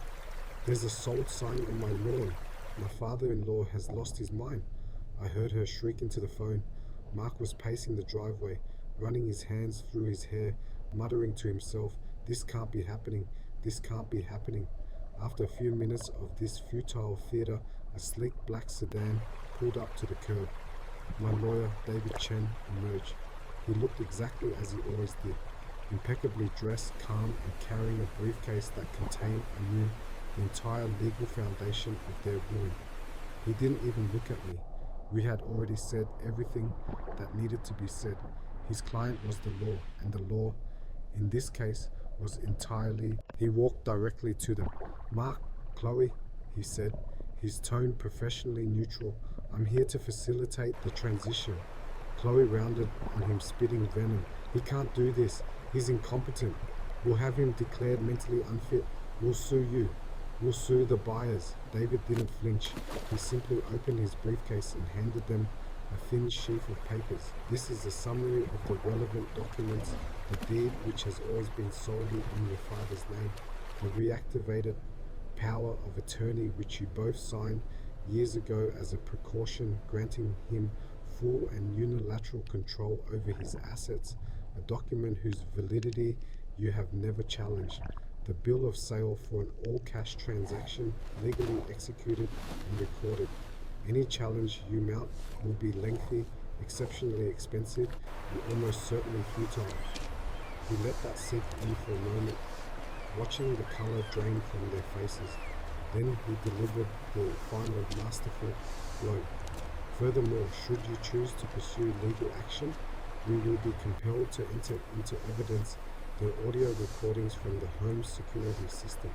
"There's a sold sign on my lawn. My father-in-law has lost his mind." I heard her shriek into the phone. Mark was pacing the driveway, running his hands through his hair, muttering to himself, "This can't be happening. This can't be happening." After a few minutes of this futile theater, a sleek black sedan pulled up to the curb. My lawyer, David Chen, emerged. He looked exactly as he always did, impeccably dressed, calm, and carrying a briefcase that contained anew the entire legal foundation of their ruin. He didn't even look at me. We had already said everything that needed to be said. His client was the law, and the law, in this case, was entirely... He walked directly to them. "Mark, Chloe," he said, his tone professionally neutral, "I'm here to facilitate the transition." Chloe rounded on him, spitting venom. "He can't do this. He's incompetent. We'll have him declared mentally unfit. We'll sue you. We'll sue the buyers." David didn't flinch. He simply opened his briefcase and handed them a thin sheaf of papers. "This is a summary of the relevant documents, the deed which has always been solely in your father's name, the reactivated power of attorney which you both signed years ago as a precaution, granting him full and unilateral control over his assets, a document whose validity you have never challenged, the bill of sale for an all-cash transaction legally executed and recorded. Any challenge you mount will be lengthy, exceptionally expensive, and almost certainly futile." He let that sink in for a moment, watching the color drain from their faces. Then he delivered the final masterful blow. "Furthermore, should you choose to pursue legal action, we will be compelled to enter into evidence the audio recordings from the home security system,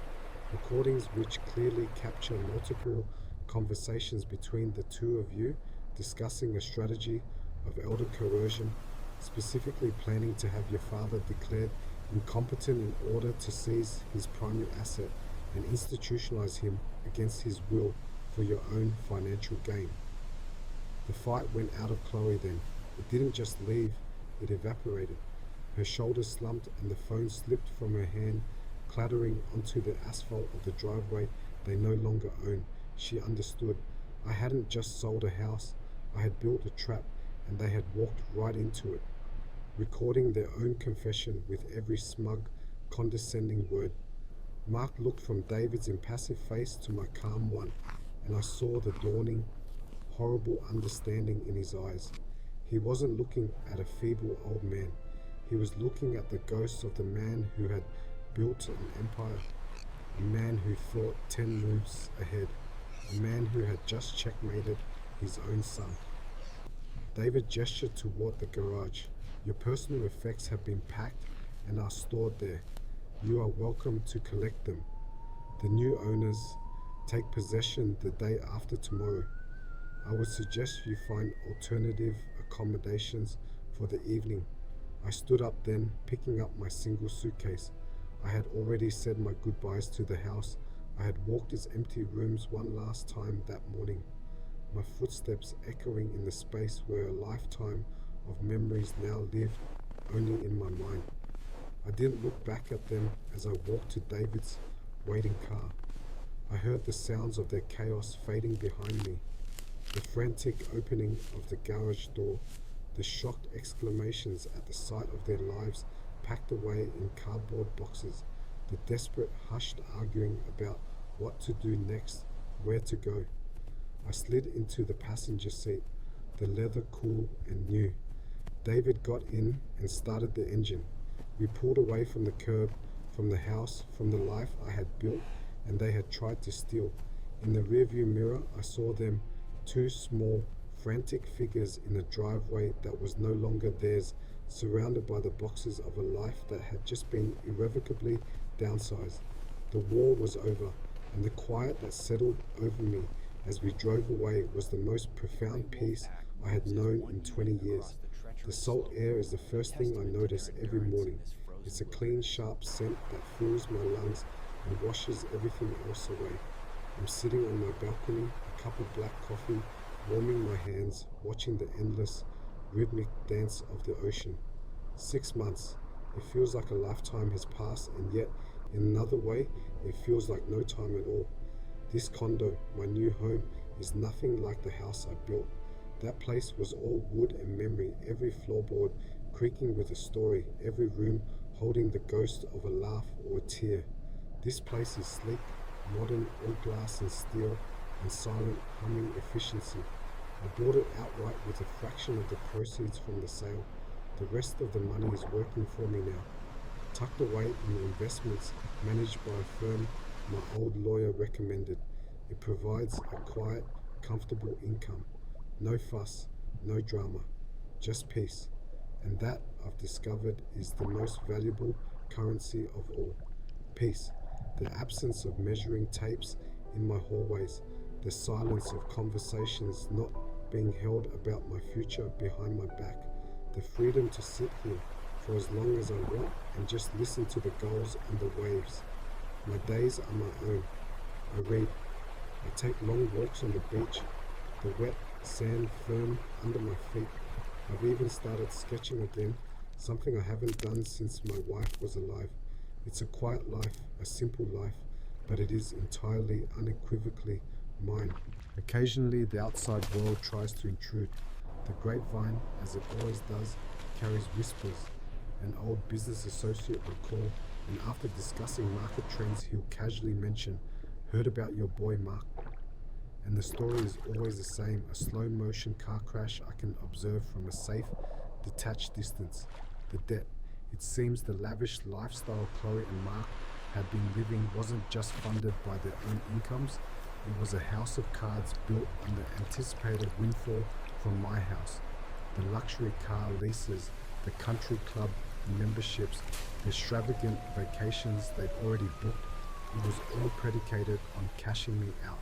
recordings which clearly capture multiple conversations between the two of you discussing a strategy of elder coercion, specifically planning to have your father declared incompetent in order to seize his primary asset, and institutionalize him against his will for your own financial gain. The fight went out of Chloe then. It didn't just leave, it evaporated. Her shoulders slumped and the phone slipped from her hand, clattering onto the asphalt of the driveway they no longer owned. She understood. I hadn't just sold a house, I had built a trap, and they had walked right into it, recording their own confession with every smug, condescending word. Mark looked from David's impassive face to my calm one, and I saw the dawning, horrible understanding in his eyes. He wasn't looking at a feeble old man. He was looking at the ghost of the man who had built an empire, a man who thought 10 moves ahead, a man who had just checkmated his own son. David gestured toward the garage. Your personal effects have been packed and are stored there. You are welcome to collect them. The new owners take possession the day after tomorrow. I would suggest you find alternative accommodations for the evening. I stood up then, picking up my single suitcase. I had already said my goodbyes to the house. I had walked its empty rooms one last time that morning, my footsteps echoing in the space where a lifetime of memories now lived only in my mind. I didn't look back at them as I walked to David's waiting car. I heard the sounds of their chaos fading behind me, the frantic opening of the garage door, the shocked exclamations at the sight of their lives packed away in cardboard boxes, the desperate hushed arguing about what to do next, where to go. I slid into the passenger seat, the leather cool and new. David got in and started the engine. We pulled away from the curb, from the house, from the life I had built and they had tried to steal. In the rearview mirror, I saw them, two small, frantic figures in a driveway that was no longer theirs, surrounded by the boxes of a life that had just been irrevocably downsized. The war was over, and the quiet that settled over me as we drove away was the most profound peace I had known in 20 years. The salt air is the first thing I notice every morning. It's a clean, sharp scent that fills my lungs and washes everything else away. I'm sitting on my balcony, a cup of black coffee, warming my hands, watching the endless, rhythmic dance of the ocean. 6 months. It feels like a lifetime has passed, and yet, in another way, it feels like no time at all. This condo, my new home, is nothing like the house I built. That place was all wood and memory, every floorboard creaking with a story, every room holding the ghost of a laugh or a tear. This place is sleek, modern, all glass and steel, and silent, humming efficiency. I bought it outright with a fraction of the proceeds from the sale. The rest of the money is working for me now, tucked away in investments managed by a firm my old lawyer recommended. It provides a quiet, comfortable income. No fuss, no drama, just peace. And that, I've discovered, is the most valuable currency of all. Peace. The absence of measuring tapes in my hallways, the silence of conversations not being held about my future behind my back, the freedom to sit here for as long as I want and just listen to the gulls and the waves. My days are my own. I read. I take long walks on the beach, the wet sand firm under my feet. I've even started sketching again, something I haven't done since my wife was alive. It's a quiet life, a simple life, but it is entirely, unequivocally mine. Occasionally the outside world tries to intrude. The grapevine, as it always does, carries whispers. An old business associate will call, and after discussing market trends, he'll casually mention, "Heard about your boy Mark?" And the story is always the same, a slow motion car crash I can observe from a safe, detached distance. The debt. It seems the lavish lifestyle Chloe and Mark had been living wasn't just funded by their own incomes, it was a house of cards built on the anticipated windfall from my house. The luxury car leases, the country club memberships, the extravagant vacations they'd already booked, it was all predicated on cashing me out.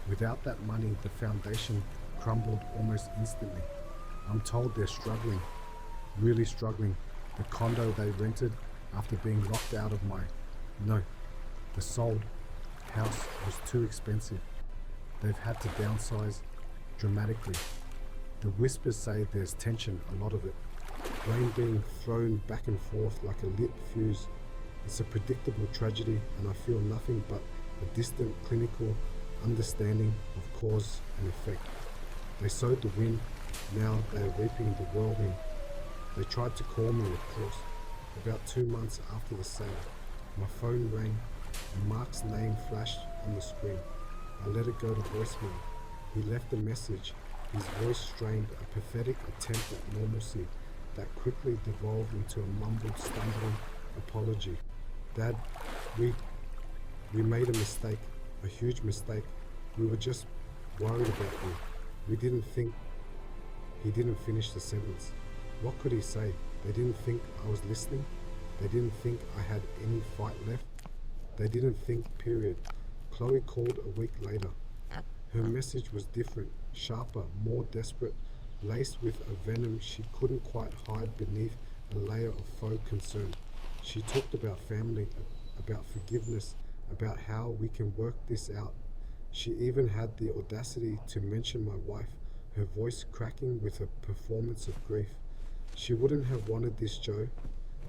Without that money, the foundation crumbled almost instantly. I'm told they're struggling, really struggling. The condo they rented after being locked out of my... No, the sold. house was too expensive. They've had to downsize dramatically. The whispers say there's tension, a lot of it. Rain being thrown back and forth like a lit fuse. It's a predictable tragedy, and I feel nothing but a distant clinical understanding of cause and effect. They sowed the wind, now they are reaping the whirlwind. They tried to call me, of course. About 2 months after the sale, my phone rang and Mark's name flashed on the screen. I let it go to voicemail. He left a message. His voice strained, a pathetic attempt at normalcy that quickly devolved into a mumbled, stumbling apology. Dad, we made a mistake, a huge mistake. We were just worried about you. We didn't think. He didn't finish the sentence. What could he say? They didn't think I was listening. They didn't think I had any fight left. They didn't think, period. Chloe called a week later. Her message was different, sharper, more desperate, laced with a venom she couldn't quite hide beneath a layer of faux concern. She talked about family, about forgiveness, about how we can work this out. She even had the audacity to mention my wife, her voice cracking with a performance of grief. She wouldn't have wanted this, Joe.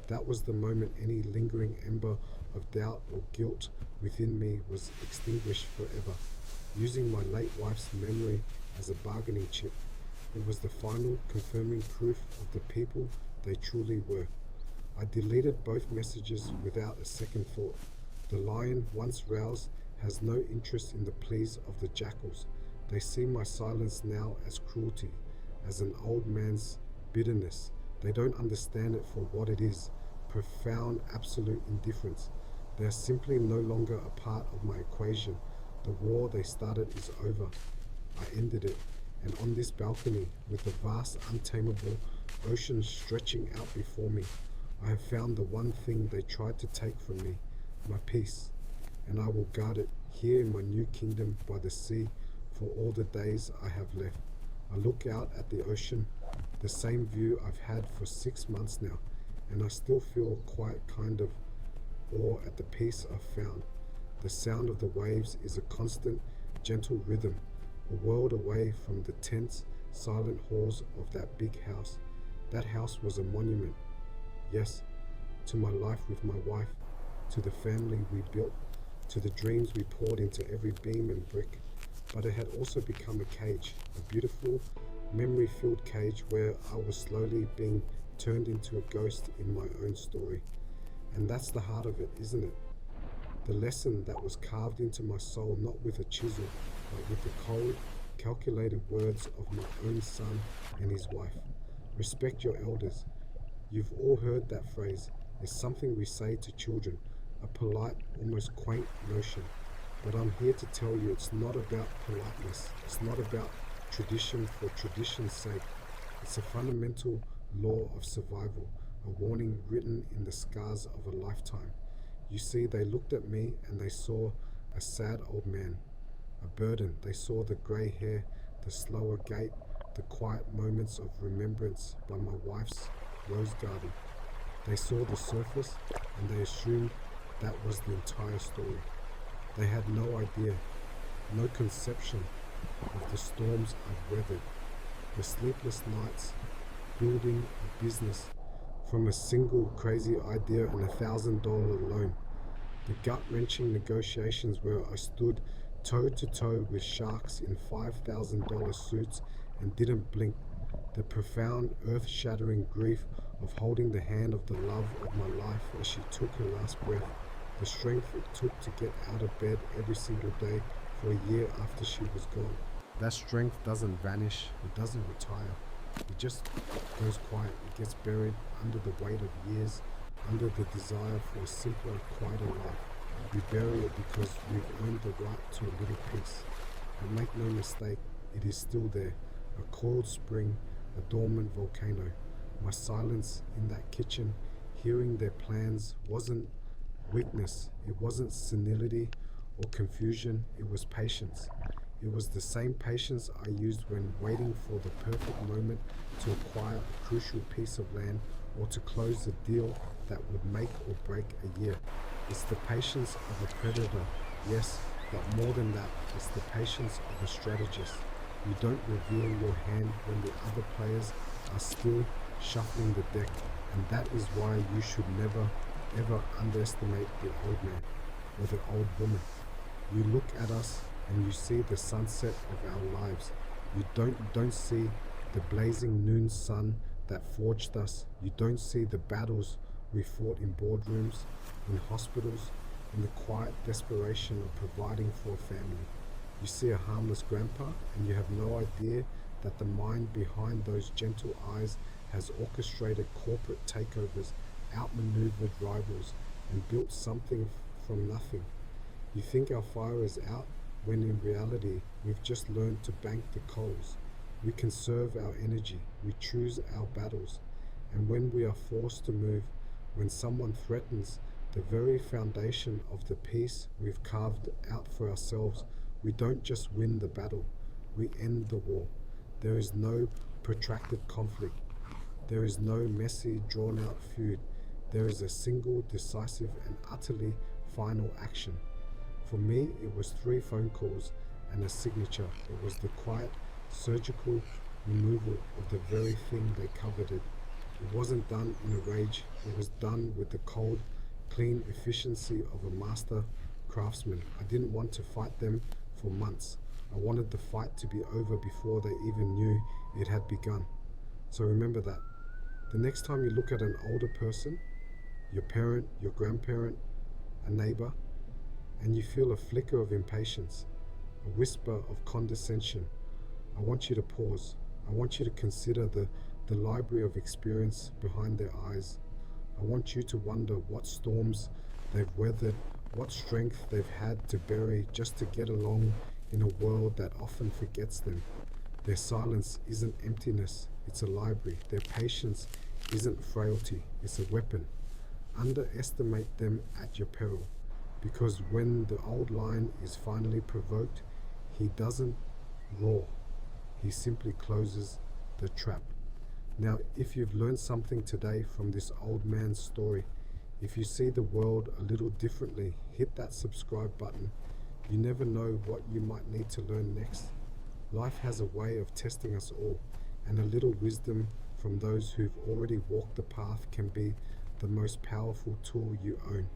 That was the moment any lingering ember of doubt or guilt within me was extinguished forever, using my late wife's memory as a bargaining chip. It was the final confirming proof of the people they truly were. I deleted both messages without a second thought. The lion, once roused, has no interest in the pleas of the jackals. They see my silence now as cruelty, as an old man's bitterness. They don't understand it for what it is, profound, absolute indifference. They are simply no longer a part of my equation. The war they started is over. I ended it, and on this balcony, with the vast, untamable ocean stretching out before me, I have found the one thing they tried to take from me, my peace, and I will guard it here in my new kingdom by the sea for all the days I have left. I look out at the ocean, the same view I've had for 6 months now, and I still feel quite kind of awe at the peace I've found. The sound of the waves is a constant, gentle rhythm, a world away from the tense, silent halls of that big house. That house was a monument, yes, to my life with my wife, to the family we built, to the dreams we poured into every beam and brick. But it had also become a cage, a beautiful, memory-filled cage where I was slowly being turned into a ghost in my own story. And that's the heart of it, isn't it? The lesson that was carved into my soul, not with a chisel, but with the cold, calculated words of my own son and his wife. Respect your elders. You've all heard that phrase. It's something we say to children, a polite, almost quaint notion. But I'm here to tell you it's not about politeness. It's not about tradition for tradition's sake. It's a fundamental law of survival, a warning written in the scars of a lifetime. You see, they looked at me and they saw a sad old man, a burden. They saw the grey hair, the slower gait, the quiet moments of remembrance by my wife's rose garden. They saw the surface and they assumed that was the entire story. They had no idea, no conception of the storms I've weathered, the sleepless nights, building a business from a single crazy idea and $1,000 loan, the gut-wrenching negotiations where I stood toe-to-toe with sharks in $5,000 suits and didn't blink, the profound, earth-shattering grief of holding the hand of the love of my life as she took her last breath, the strength it took to get out of bed every single day for a year after she was gone. That strength doesn't vanish, it doesn't retire. It just goes quiet. It gets buried under the weight of years, under the desire for a simpler, quieter life. We bury it because we've earned the right to a little peace. But make no mistake, it is still there, a coiled spring, a dormant volcano. My silence in that kitchen, hearing their plans, wasn't weakness, it wasn't senility or confusion, it was patience. It was the same patience I used when waiting for the perfect moment to acquire a crucial piece of land or to close the deal that would make or break a year. It's the patience of a predator, yes, But more than that, it's the patience of a strategist. You don't reveal your hand when the other players are still shuffling the deck, and that is why you should never ever underestimate the old man or the old woman. You look at us and you see the sunset of our lives. You don't see the blazing noon sun that forged us. You don't see the battles we fought in boardrooms, in hospitals, in the quiet desperation of providing for a family. You see a harmless grandpa and you have no idea that the mind behind those gentle eyes has orchestrated corporate takeovers, outmaneuvered rivals, and built something from nothing. You think our fire is out when in reality we've just learned to bank the coals. We conserve our energy, we choose our battles, and when we are forced to move, when someone threatens the very foundation of the peace we've carved out for ourselves, we don't just win the battle, we end the war. There is no protracted conflict. There is no messy, drawn out feud. There is a single, decisive, and utterly final action. For me, it was 3 phone calls and a signature. It was the quiet, surgical removal of the very thing they coveted. It wasn't done in a rage. It was done with the cold, clean efficiency of a master craftsman. I didn't want to fight them for months. I wanted the fight to be over before they even knew it had begun. So remember that. The next time you look at an older person, your parent, your grandparent, a neighbor, and you feel a flicker of impatience, a whisper of condescension, I want you to pause. I want you to consider the library of experience behind their eyes. I want you to wonder what storms they've weathered, what strength they've had to bury just to get along in a world that often forgets them. Their silence isn't emptiness, it's a library. Their patience isn't frailty, it's a weapon. Underestimate them at your peril, because when the old lion is finally provoked, he doesn't roar, he simply closes the trap. Now, if you've learned something today from this old man's story, if you see the world a little differently, hit that subscribe button. You never know what you might need to learn next. Life has a way of testing us all, and a little wisdom from those who've already walked the path can be the most powerful tool you own.